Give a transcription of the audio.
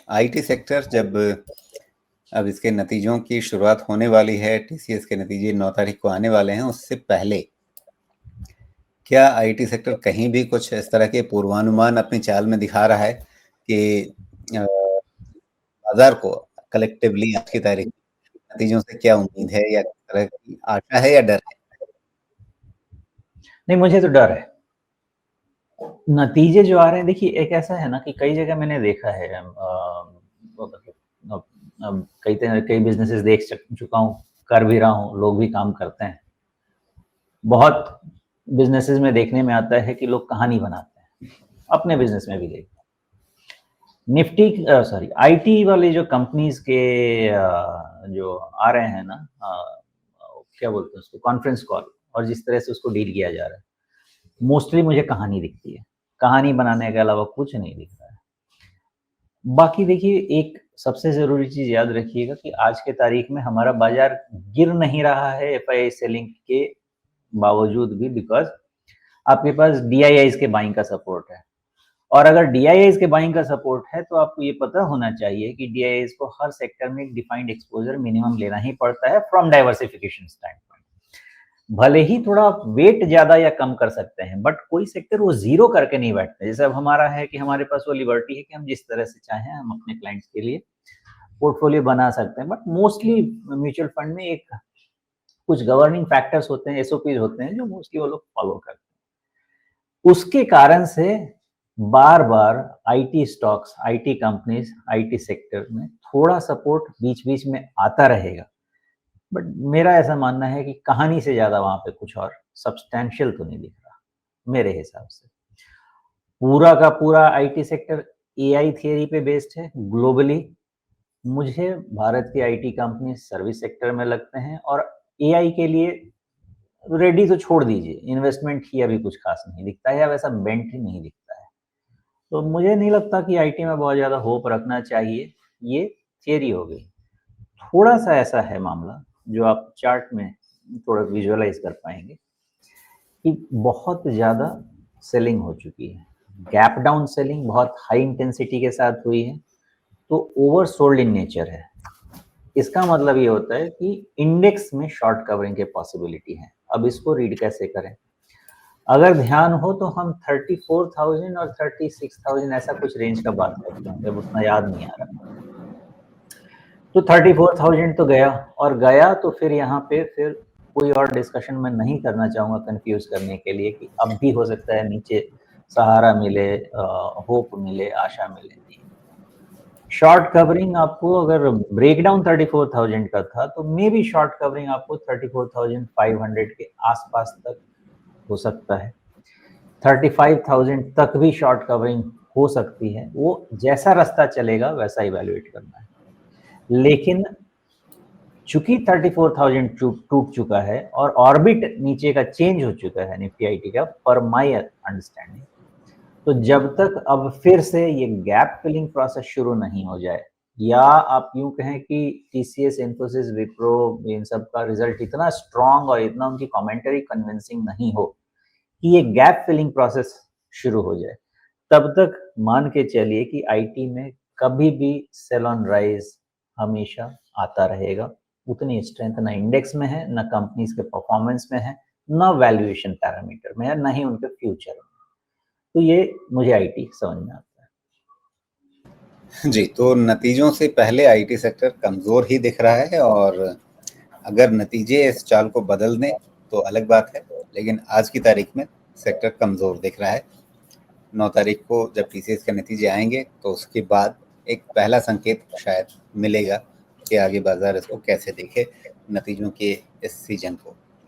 IT sector जब अब इसके नतीजों की शुरुआत होने वाली है, टीसीएस के नतीजे 9 तारीख को आने वाले हैं, उससे पहले क्या आईटी सेक्टर कहीं भी कुछ इस तरह के पूर्वानुमान अपनी चाल में दिखा रहा है कि बाजार को कलेक्टिवली आज की तारीख में नतीजों से क्या उम्मीद है, या किस तरह की आशा है या डर है? नहीं, मुझे तो डर है। नतीजे जो आ रहे हैं, देखिए एक ऐसा है ना कि कई जगह मैंने देखा है, कई बिजनेसेस देख चुका हूँ, कर भी रहा हूँ, लोग भी काम करते हैं। बहुत बिजनेसेस में देखने में आता है कि लोग कहानी बनाते हैं, अपने बिजनेस में भी देखते हैं। निफ्टी सॉरी आईटी वाली जो कंपनीज के जो आ रहे हैं ना, क्या बोलते हैं उसको, कॉन्फ्रेंस कॉल, और जिस तरह से उसको डील किया जा रहा है, मोस्टली मुझे कहानी दिखती है। कहानी बनाने के अलावा कुछ नहीं दिख रहा है। बाकी देखिए, एक सबसे ज़रूरी चीज़ याद रखिएगा कि आज के तारीख में हमारा बाज़ार गिर नहीं रहा है एफआईआई सेलिंग के बावजूद भी, बिकॉज़ आपके पास डीआईआईज़ के बाइंग का सपोर्ट है। और अगर डीआईआईज़ के बाइंग का सपोर्ट है, तो आपको ये पता होना चाहिए कि डीआईआईज़ को हर सेक्टर में एक डिफाइंड एक्सपोज़र मिनिमम लेना ही पड़ता है फ्रॉम डाइवर्सिफिकेशन स्टैंड पॉइंट। भले ही थोड़ा आप वेट ज़्यादा या कम कर सकते हैं, बट कोई सेक्टर वो ज़ीरो करके नहीं बैठते। जैसे अब हमारा है कि हमारे पास वो लिबर्टी है कि हम जिस तरह से चाहें हम अपने क्लाइंट्स के लिए पोर्टफोलियो बना सकते हैं। बट मोस्टली म्यूचुअल फंड में एक कुछ गवर्निंग फैक्टर्स होते हैं, एसओपीज होते हैं, जो मोस्टली वो लोग फॉलो करते हैं। उसके कारण से बार-बार IT stocks, IT companies, IT sector में थोड़ा सपोर्ट बीच-बीच में आता रहेगा। बट मेरा ऐसा मानना है कि कहानी से ज़्यादा वहाँ पे कुछ और सब्सटैंशियल तो नहीं दिख रहा, मेरे हिसाब से। पूरा का पूरा आईटी सेक्टर एआई थियरी पे बेस्ड है ग्लोबली। मुझे भारत की आईटी कंपनी सर्विस सेक्टर में लगते हैं, और एआई के लिए रेडी तो छोड़ दीजिए, इन्वेस्टमेंट ही अभी कुछ खास नहीं दिखता है, या वैसा बेंट ही नहीं दिखता है। तो मुझे नहीं लगता कि आईटी में बहुत ज़्यादा होप रखना चाहिए। ये थियरी हो गई। थोड़ा-सा ऐसा है मामला, जो आप चार्ट में थोड़ा विजुअलाइज़ कर पाएँगे, कि बहुत ज़्यादा सेलिंग हो चुकी है। गैप डाउन सेलिंग बहुत हाई इंटेंसिटी के साथ हुई है, तो ओवरसोल्ड इन नेचर है। इसका मतलब ये होता है कि इंडेक्स में शॉर्ट कवरिंग के पॉसिबिलिटी है। अब इसको रीड कैसे करें? अगर ध्यान हो तो हम 34,000 और 36,000 ऐसा कुछ रेंज का बात करते हैं, जब उतना याद नहीं आ रहा। तो 34,000 तो गया, और गया तो फिर यहाँ पे फिर कोई और डिस्कशन मैं नहीं करना चाहूँगा कंफ्यूज करने के लिए, कि अब भी हो सकता है नीचे सहारा मिले, होप मिले, आशा मिले। नहीं, शॉर्ट कवरिंग आपको अगर ब्रेकडाउन 34,000 का था, तो मे बी शॉर्ट कवरिंग आपको 34,500 के आसपास तक हो सकता है। 35,000 तक भी शॉर्ट कवरिंग हो सकती है। वो जैसा रास्ता चलेगा वैसा इवैल्यूएट करना है। लेकिन चूंकि 34,000 टूट चुका है और ऑर्बिट नीचे का चेंज हो चुका है निफ्टी आईटी का, पर माय अंडरस्टैंडिंग, तो जब तक अब फिर से ये गैप फिलिंग प्रोसेस शुरू नहीं हो जाए, या आप यूं कहें कि टीसीएस, इन्फोसिस, विप्रो, इन सब का रिजल्ट इतना स्ट्रांग और इतना उनकी कमेंटरी कन्विंसिंग नहीं हो कि ये गैप फिलिंग प्रोसेस शुरू हो जाए, तब तक मान के चलिए कि आईटी में कभी भी सेल ऑन राइज हमेशा आता रहेगा। उतनी स्ट्रेंथ ना इंडेक्स में है, ना कंपनीज के परफॉर्मेंस में है, ना वैल्यूएशन पैरामीटर में है, ना ही उनके फ्यूचर में। तो ये मुझे आईटी समझ में आता है। जी, तो नतीजों से पहले आईटी सेक्टर कमज़ोर ही दिख रहा है, और अगर नतीजे इस चाल को बदल दें तो अलग बात है, लेकिन आज की तारीख में सेक्टर कमज़ोर दिख रहा है। 9 तारीख को जब टीसीएस के नतीजे आएंगे तो उसके बाद एक पहला संकेत शायद मिलेगा कि आगे बाजार इसको कैसे देखे, नतीजों के इस सीजन को।